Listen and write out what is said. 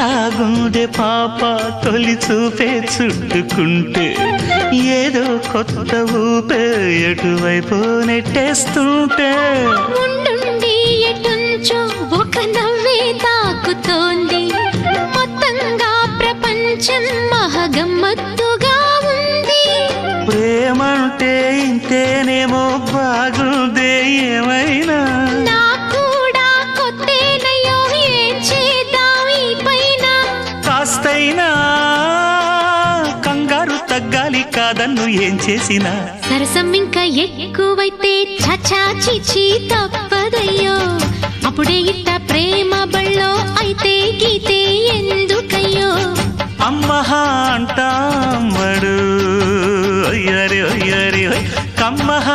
ఎట్టాగుందే పాప తొలి చూపే చుట్టుకుంటే ఏదో కొత్త ఊపే ఎటువైపు నెట్టేస్తుంటే ఉండుండి ఎటుంచో ఒక నవ్వే తాకుతోంది మొత్తంగా ప్రపంచం మహగమ్మత్తుగా ఉంది ప్రేమంటే ఇంతేనేమో బాగుందే ఏమైనా నాకూడా కొత్తేనయ్యో ఏం చేద్దాం ఈ పైన కాస్తైనా కంగారు తగ్గాలి కాదన్ను ఏం చేసినా సరసం ఇంకా ఎక్కువైతే చచా చిచి తప్పదయ్యో అప్పుడే ఇట్ట ప్రేమ బళ్ళో అయితే గీతే ఎందుకయ్యో అమ్మహ అంటామడు ఒయ్యరి ఒయ్యరి కమ్మహ